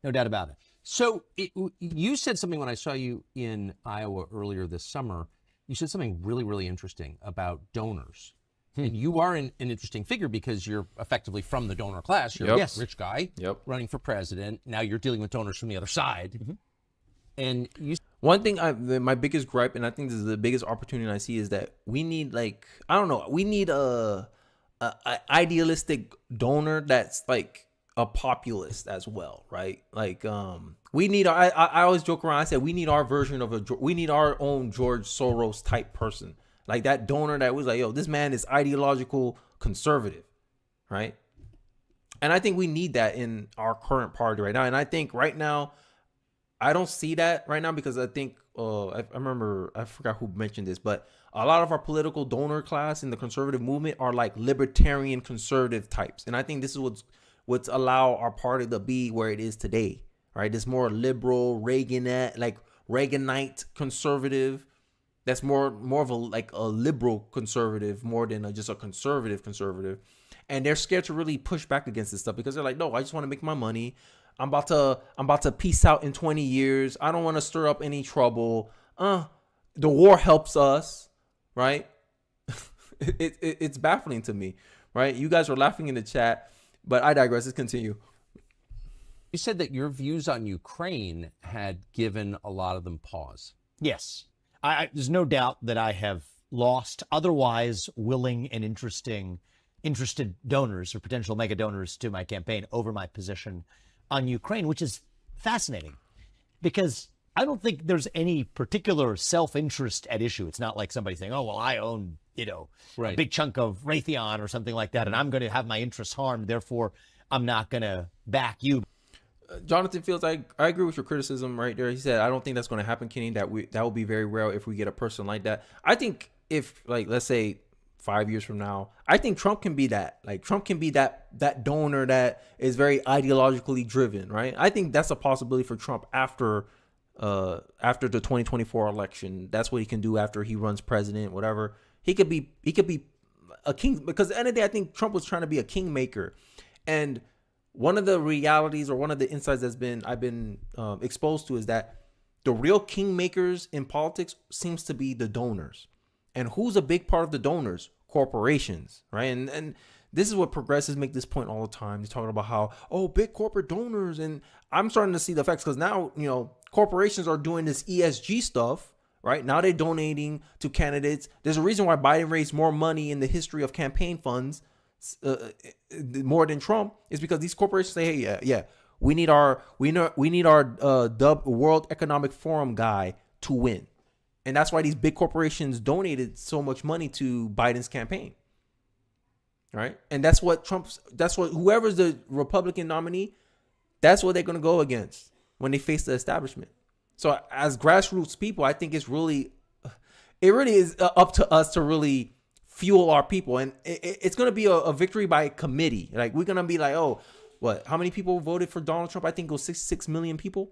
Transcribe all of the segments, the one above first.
No doubt about it. So you said something when I saw you in Iowa earlier this summer. You said something really, really interesting about donors. And you are an interesting figure because you're effectively from the donor class. You're a rich guy running for president. Now you're dealing with donors from the other side. And you... One thing, my biggest gripe, and I think this is the biggest opportunity I see, is that we need, like, I don't know, we need a idealistic donor that's like a populist as well, right? Like, we need. I always joke around. I said we need our version of we need our own George Soros type person, like that donor that was like, yo, this man is ideological conservative, right? And I think we need that in our current party right now. And I think right now, I don't see that right now because I think I remember, I forgot who mentioned this, but a lot of our political donor class in the conservative movement are like libertarian conservative types. And I think this is what's allow our party to be where it is today, right? This more liberal Reaganite conservative. That's more of a liberal conservative more than just a conservative. And they're scared to really push back against this stuff because they're like, no, I just want to make my money. I'm about to peace out in 20 years. I don't want to stir up any trouble. The war helps us, right? It's baffling to me, right? You guys are laughing in the chat, but I digress. Let's continue. You said that your views on Ukraine had given a lot of them pause. Yes. There's no doubt that I have lost otherwise willing and interested donors or potential mega donors to my campaign over my position on Ukraine, which is fascinating because I don't think there's any particular self-interest at issue. It's not like somebody saying, oh, well, I own, a big chunk of Raytheon or something like that, and I'm going to have my interests harmed. Therefore, I'm not going to back you. Jonathan Fields, I agree with your criticism right there. He said, I don't think that's going to happen, Kenny. That will be very rare if we get a person like that. I think if, like, let's say 5 years from now, I think Trump can be that. Like, Trump can be that donor that is very ideologically driven, right? I think that's a possibility for Trump after the 2024 election. That's what he can do after he runs president, whatever. He could be a king, because at the end of the day, I think Trump was trying to be a kingmaker. And one of the realities or one of the insights I've been exposed to is that the real kingmakers in politics seems to be the donors. And who's a big part of the donors? Corporations, right? And this is what progressives make this point all the time. They're talking about how, big corporate donors. And I'm starting to see the effects because now, corporations are doing this ESG stuff, right? Now they're donating to candidates. There's a reason why Biden raised more money in the history of campaign funds more than Trump, is because these corporations say, hey, we need our World Economic Forum guy to win. And that's why these big corporations donated so much money to Biden's campaign. Right. And that's what whoever's the Republican nominee, that's what they're going to go against when they face the establishment. So as grassroots people, I think it really is up to us to really fuel our people. And it's going to be a victory by committee. Like, we're going to be like, how many people voted for Donald Trump? I think it was 66 million people.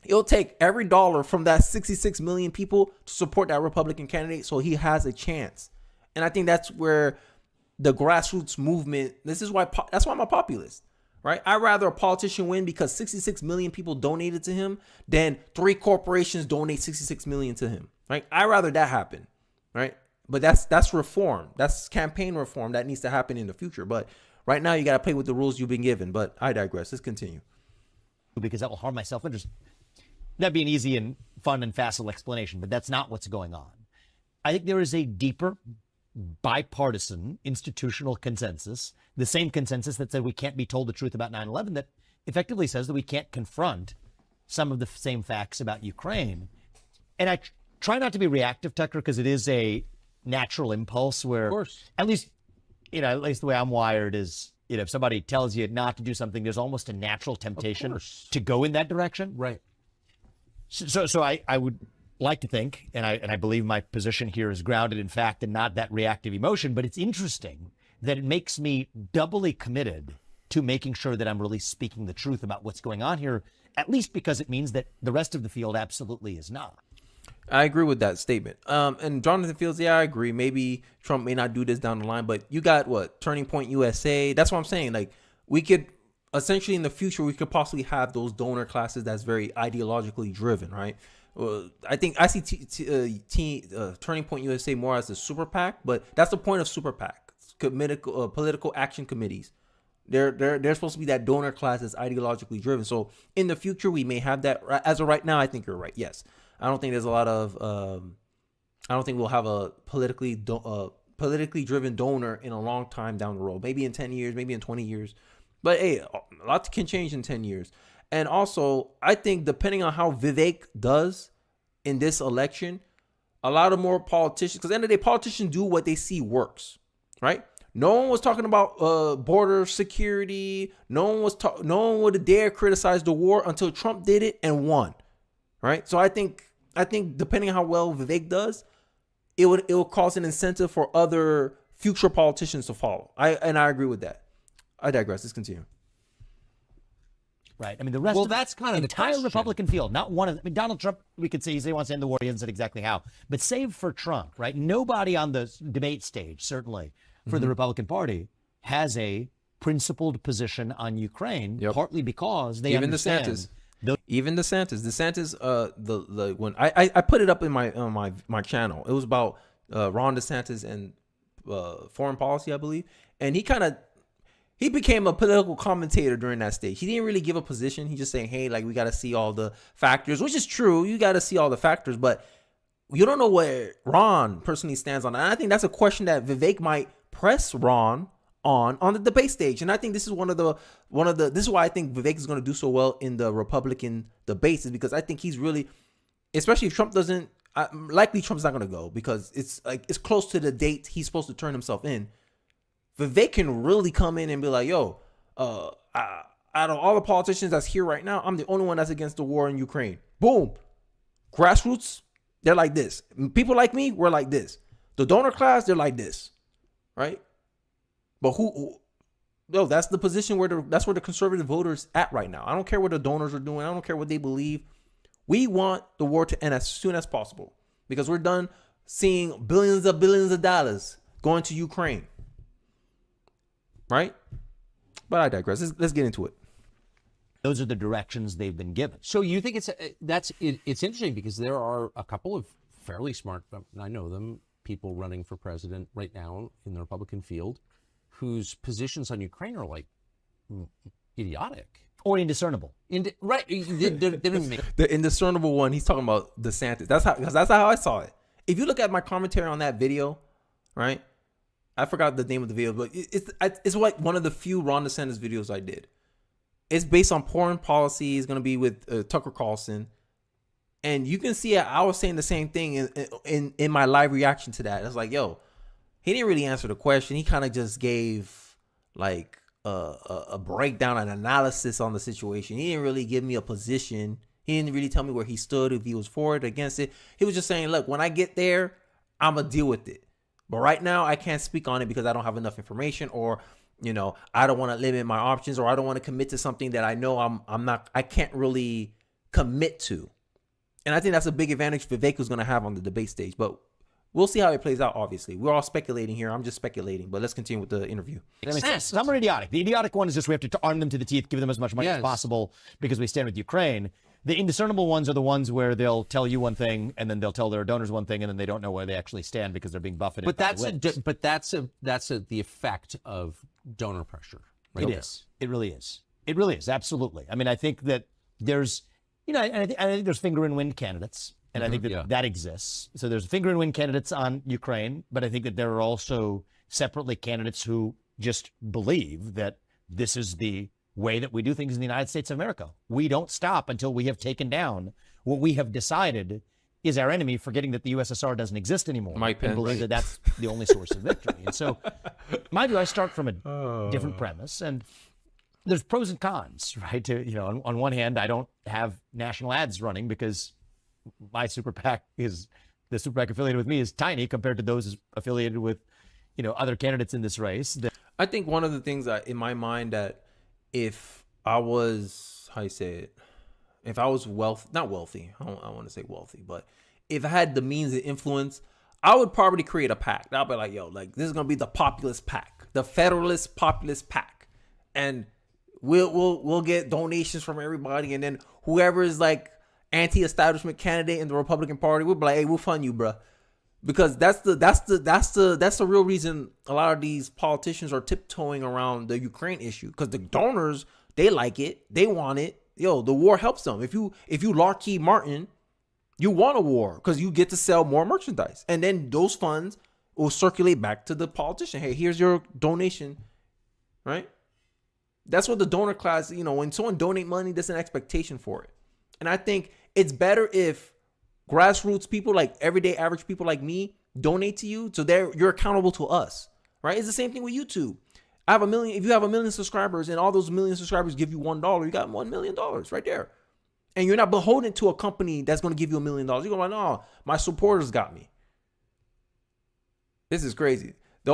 It'll take every dollar from that 66 million people to support that Republican candidate so he has a chance. And I think that's where the grassroots movement, that's why I'm a populist, right? I'd rather a politician win because 66 million people donated to him than 3 corporations donate 66 million to him, right? I'd rather that happen, right? But that's reform. That's campaign reform that needs to happen in the future. But right now you got to play with the rules you've been given. But I digress. Let's continue. Because that will harm my self-interest. That'd be an easy and fun and facile explanation, but that's not what's going on. I think there is a deeper bipartisan institutional consensus, the same consensus that said we can't be told the truth about 9/11, that effectively says that we can't confront some of the same facts about Ukraine. And I try not to be reactive, Tucker, because it is a natural impulse where, of course, at least the way I'm wired is, if somebody tells you not to do something, there's almost a natural temptation to go in that direction. Right. So I would like to think, and I believe my position here is grounded in fact and not that reactive emotion, but it's interesting that it makes me doubly committed to making sure that I'm really speaking the truth about what's going on here, at least because it means that the rest of the field absolutely is not. I agree with that statement. And Jonathan Fields, I agree. Maybe Trump may not do this down the line, but you got Turning Point USA. That's what I'm saying. Like, we could essentially in the future we could possibly have those donor classes that's very ideologically driven, right? I see Turning Point USA more as a super PAC, but that's the point of super PAC, political action committees. They're supposed to be that donor class that's ideologically driven. So in the future we may have that. As of right now, I think you're right. Yes, I don't think there's a lot of. I don't think we'll have a politically driven donor in a long time down the road. Maybe in 10 years, maybe in 20 years. But hey, a lot can change in 10 years. And also, I think depending on how Vivek does in this election, a lot of more politicians, because at the end of the day, politicians do what they see works, right? No one was talking about border security. No one would dare criticize the war until Trump did it and won, right? So I think depending on how well Vivek does, it will cause an incentive for other future politicians to follow. I agree with that. I digress. Let's continue. Right. I mean, the rest of that's kind of the the entire question. Republican field, not one of them. I mean, Donald Trump, we could say he wants to end the war. He hasn't said exactly how. But save for Trump, right? Nobody on the debate stage, certainly for the Republican Party, has a principled position on Ukraine, partly because they understand. Even DeSantis, the when I put it up in my channel. It was about Ron DeSantis and foreign policy, I believe, and he became a political commentator during that stage. He didn't really give a position. He just saying, hey, like, we got to see all the factors, which is true. You got to see all the factors, but you don't know where Ron personally stands on it. And I think that's a question that Vivek might press Ron on the debate stage. And I think this is this is why I think Vivek is going to do so well in the Republican debates, is because I think he's really, especially if Trump doesn't, likely Trump's not going to go because it's close to the date he's supposed to turn himself in. Vivek can really come in and be like, yo, out of all the politicians that's here right now, I'm the only one that's against the war in Ukraine. Boom. Grassroots, they're like this. People like me, we're like this. The donor class, they're like this. Right? But that's the position that's where the conservative voters at right now. I don't care what the donors are doing. I don't care what they believe. We want the war to end as soon as possible because we're done seeing billions of dollars going to Ukraine. Right? But I digress. Let's get into it. Those are the directions they've been given. So you think it's interesting because there are a couple of fairly smart, I know them, people running for president right now in the Republican field whose positions on Ukraine are like idiotic. Or indiscernible. Right. They don't even make the indiscernible one, he's talking about DeSantis. That's how I saw it. If you look at my commentary on that video, right? I forgot the name of the video, but it's like one of the few Ron DeSantis videos I did. It's based on foreign policy. It's going to be with Tucker Carlson. And you can see I was saying the same thing in my live reaction to that. It's like, yo, he didn't really answer the question. He kind of just gave like a breakdown, an analysis on the situation. He didn't really give me a position. He didn't really tell me where he stood, if he was for it, against it. He was just saying, look, when I get there, I'm going to deal with it. But right now, I can't speak on it because I don't have enough information, or, I don't want to limit my options, or I don't want to commit to something that I know I can't really commit to. And I think that's a big advantage Vivek is going to have on the debate stage. But we'll see how it plays out, obviously. We're all speculating here. I'm just speculating. But let's continue with the interview. Some are idiotic. The idiotic one is just we have to arm them to the teeth, give them as much money as possible because we stand with Ukraine. The indiscernible ones are the ones where they'll tell you one thing and then they'll tell their donors one thing and then they don't know where they actually stand because they're being buffeted. But that's the effect of donor pressure. Right? It is. It really is. It really is. Absolutely. I mean, I think that there's, I think there's finger in wind candidates, and I think that exists. So there's finger in wind candidates on Ukraine, but I think that there are also separately candidates who just believe that this is the way that we do things in the United States of America. We don't stop until we have taken down what we have decided is our enemy, forgetting that the USSR doesn't exist anymore. Mike Pence. And believe that that's the only source of victory. And so, mind you, I start from a different premise, and there's pros and cons, right? On one hand, I don't have national ads running because my super PAC the super PAC affiliated with me is tiny compared to those affiliated with, other candidates in this race. I think one of the things in my mind that if I was, if I was not wealthy, I don't want to say wealthy, but if I had the means of influence, I would probably create a PAC. I'll be like, yo, like, this is going to be the populist PAC, the Federalist Populist PAC. And We'll get donations from everybody, and then whoever is like anti-establishment candidate in the Republican Party, we'll be like, hey, we'll fund you, bruh. Because that's the real reason a lot of these politicians are tiptoeing around the Ukraine issue. Because the donors, they like it, they want it. Yo, the war helps them. If you Lockheed Martin, you want a war because you get to sell more merchandise, and then those funds will circulate back to the politician. Hey, here's your donation, right? That's what the donor class, when someone donate money, there's an expectation for it. And I think it's better if grassroots people, like everyday average people like me, donate to you, so you're accountable to us, right? It's the same thing with YouTube. If you have 1 million subscribers and all those 1 million subscribers give you $1, you got $1 million right there. And you're not beholden to a company that's going to give you $1 million. You're going like, no, my supporters got me. This is crazy. The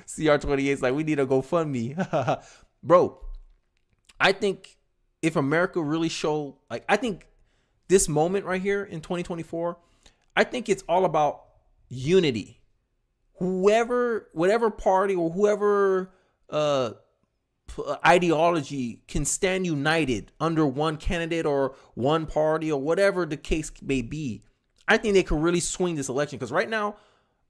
CR28 is like, we need a GoFundMe. Bro, I think if America really I think this moment right here in 2024, I think it's all about unity. Whatever party or whoever ideology can stand united under one candidate or one party or whatever the case may be, I think they could really swing this election. Because right now,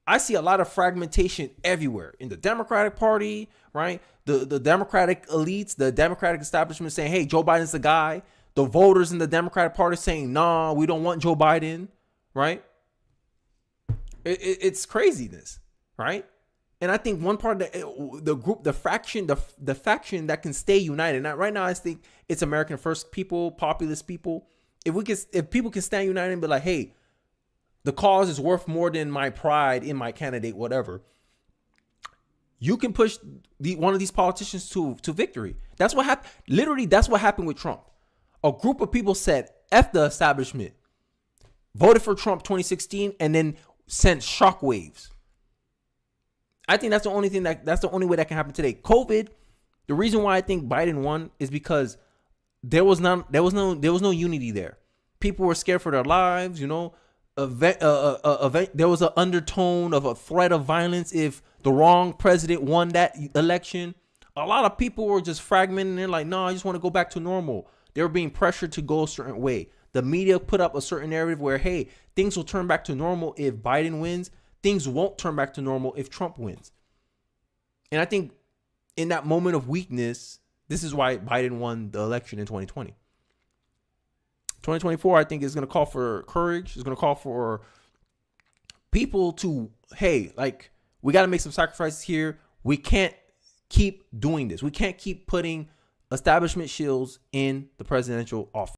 I see a lot of fragmentation everywhere in the Democratic Party, right? The Democratic elites, the Democratic establishment saying, hey, Joe Biden's the guy. The voters in the Democratic Party saying, nah, we don't want Joe Biden, right? It's craziness, right? And I think one part of the faction that can stay united. Now, right now, I think it's American first people, populist people. If people can stand united and be like, hey, the cause is worth more than my pride in my candidate, whatever. You can push one of these politicians to victory. That's what happened. Literally, that's what happened with Trump. A group of people said, F the establishment, voted for Trump 2016, and then sent shockwaves. I think that's the only way that can happen today. COVID, the reason why I think Biden won is because there was no unity there. People were scared for their lives, there was an undertone of a threat of violence if the wrong president won that election. A lot of people were just fragmented. They're like, no, I just want to go back to normal. They were being pressured to go a certain way. The media put up a certain narrative where, hey, things will turn back to normal if Biden wins. Things won't turn back to normal if Trump wins. And I think in that moment of weakness, this is why Biden won the election in 2020. 2024, I think, is going to call for courage. It's going to call for people to, hey, like, we got to make some sacrifices here. We can't keep doing this. We can't keep putting establishment shills in the presidential office.